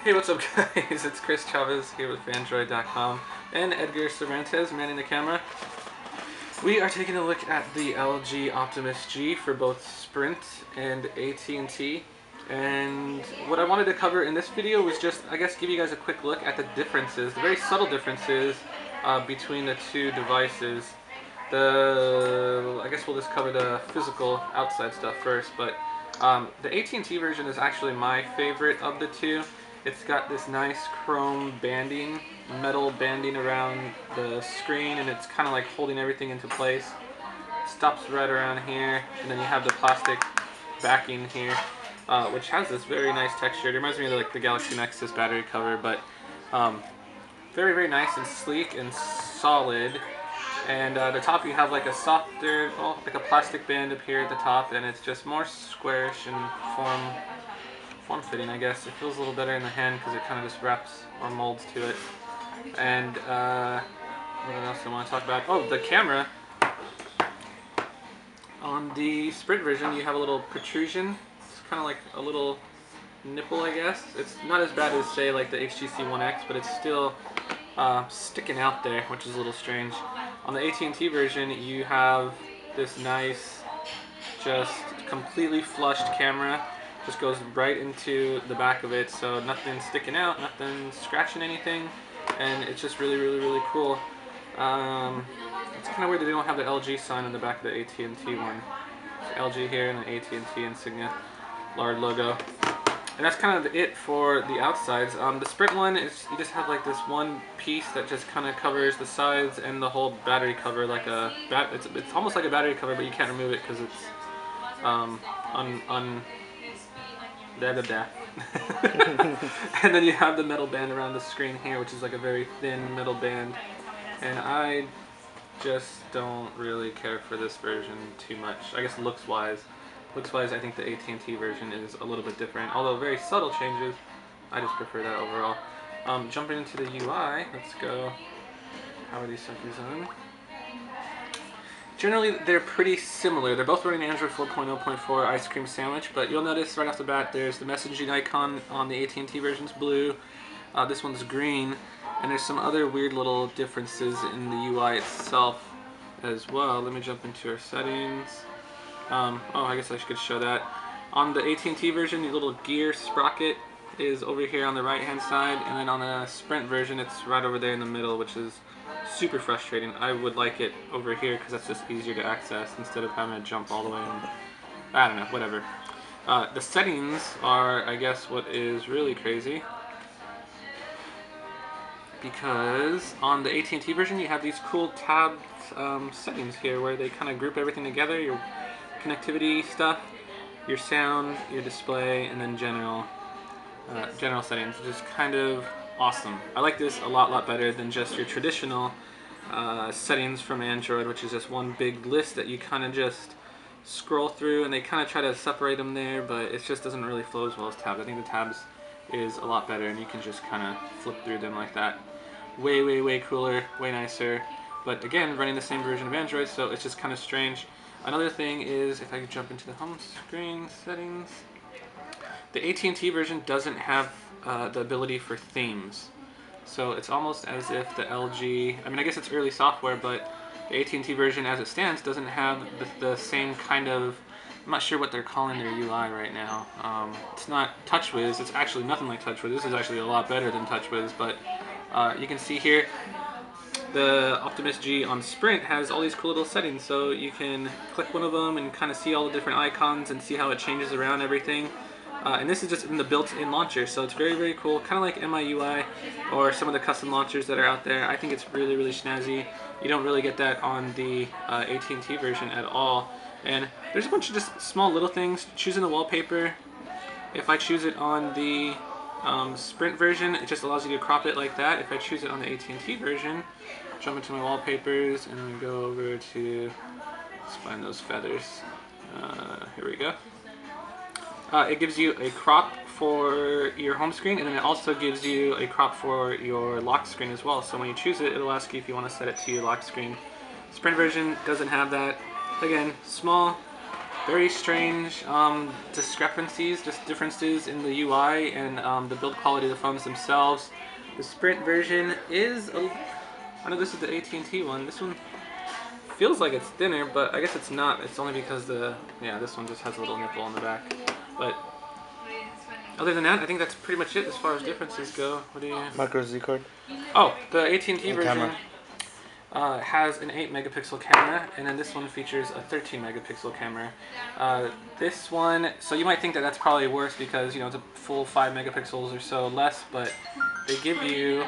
Hey, what's up guys? It's Chris Chavez here with Phandroid.com and Edgar Cervantes manning the camera. We are taking a look at the LG Optimus G for both Sprint and AT&T. And what I wanted to cover in this video was just, I guess, give you guys a quick look at the differences, the very subtle differences between the two devices. I guess we'll just cover the physical outside stuff first, but the AT&T version is actually my favorite of the two. It's got this nice chrome banding, metal banding around the screen, and it's kind of like holding everything into place. Stops right around here, and then you have the plastic backing here, which has this very nice texture. It reminds me of like the Galaxy Nexus battery cover, but very, very nice and sleek and solid. And the top you have like a softer, like a plastic band up here at the top, and it's just more squarish and form-fitting, I guess. It feels a little better in the hand because it kind of just wraps or molds to it. And what else do I want to talk about? Oh, the camera. On the Sprint version, you have a little protrusion. It's kind of like a little nipple, I guess. It's not as bad as, say, like the HTC One X, but it's still sticking out there, which is a little strange. On the AT&T version, you have this nice, just completely flushed camera. Just goes right into the back of it, so nothing's sticking out, nothing's scratching anything, and it's just really, really, really cool. It's kind of weird that they don't have the LG sign on the back of the AT&T one. It's LG here and an AT&T insignia, large logo. And that's kind of it for the outsides. The Sprint one is you just have like this one piece that just kind of covers the sides and the whole battery cover, like it's almost like a battery cover, but you can't remove it because it's and then you have the metal band around the screen here, which is like a very thin metal band. And I just don't really care for this version too much. I guess looks-wise, I think the AT&T version is a little bit different. Although very subtle changes, I just prefer that overall. Jumping into the UI, let's go. How are these suckers on? Generally, they're pretty similar. They're both running Android 4.0.4 Ice Cream Sandwich, but you'll notice right off the bat there's the messaging icon on the AT&T version's blue. This one's green, and there's some other weird little differences in the UI itself as well. Let me jump into our settings. Oh, I guess I should show that. On the AT&T version, the little gear sprocket is over here on the right-hand side, and then on the Sprint version, it's right over there in the middle, which is super frustrating. I would like it over here because that's just easier to access instead of having to jump all the way and I don't know, whatever. The settings are, I guess, what is really crazy, because on the AT&T version you have these cool tabbed settings here where they kind of group everything together, your connectivity stuff, your sound, your display, and then general settings, which is kind of awesome. I like this a lot better than just your traditional settings from Android, which is just one big list that you kind of just scroll through, and they kind of try to separate them there, but it just doesn't really flow as well as tabs. I think the tabs is a lot better, and you can just kind of flip through them like that. Way cooler, way nicer, but again, running the same version of Android, so it's just kind of strange. Another thing is, if I could jump into the home screen settings, the AT&T version doesn't have the ability for themes. So it's almost as if the LG, I mean, I guess it's early software, but the AT&T version as it stands doesn't have the same kind of, I'm not sure what they're calling their UI right now. It's not TouchWiz, it's actually nothing like TouchWiz. This is actually a lot better than TouchWiz, but you can see here, the Optimus G on Sprint has all these cool little settings, so you can click one of them and kind of see all the different icons and see how it changes around everything. And this is just in the built-in launcher, so it's very, very cool, kind of like MIUI or some of the custom launchers that are out there. I think it's really, really snazzy. You don't really get that on the AT&T version at all. And there's a bunch of just small little things. Choosing the wallpaper, if I choose it on the Sprint version, it just allows you to crop it like that. If I choose it on the AT&T version, jump into my wallpapers and then go over to, let's find those feathers. Here we go. It gives you a crop for your home screen, and then it also gives you a crop for your lock screen as well. So when you choose it, it'll ask you if you want to set it to your lock screen. Sprint version doesn't have that. Again, small Very strange discrepancies, just differences in the UI and the build quality of the phones themselves. The Sprint version is, I know this is the AT&T one. This one feels like it's thinner, but I guess it's not. It's only because this one just has a little nipple on the back. But other than that, I think that's pretty much it as far as differences go. What do you? Micro SD card. Oh, the AT&T version camera. has an 8 megapixel camera, and then this one features a 13 megapixel camera. This one, so you might think that that's probably worse because it's a full 5 megapixels or so less, but they give you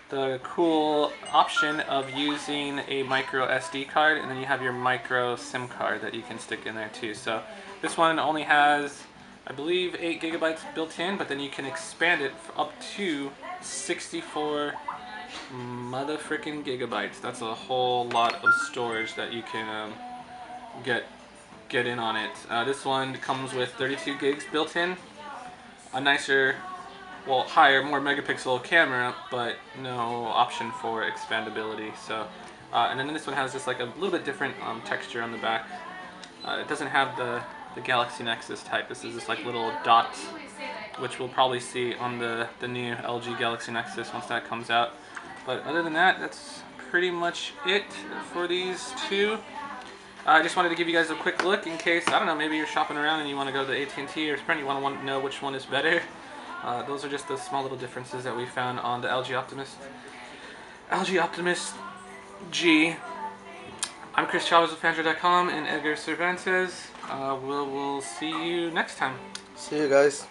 the cool option of using a micro SD card, and then you have your micro SIM card that you can stick in there too. So this one only has, I believe, 8 gigabytes built in, but then you can expand it up to 64 motherfucking gigabytes. That's a whole lot of storage that you can get in on it. This one comes with 32 gigs built in, a nicer, well, higher, more megapixel camera, but no option for expandability. So, and then this one has just like a little bit different texture on the back. It doesn't have the Galaxy Nexus type. This is just like little dots, which we'll probably see on the new LG Galaxy Nexus once that comes out. But other than that, that's pretty much it for these two. I just wanted to give you guys a quick look in case, I don't know, maybe you're shopping around and you want to go to the AT&T or Sprint, you want to know which one is better. Those are just the small little differences that we found on the LG Optimus G. I'm Chris Chavez with Phandroid.com and Edgar Cervantes. We'll see you next time. See you guys.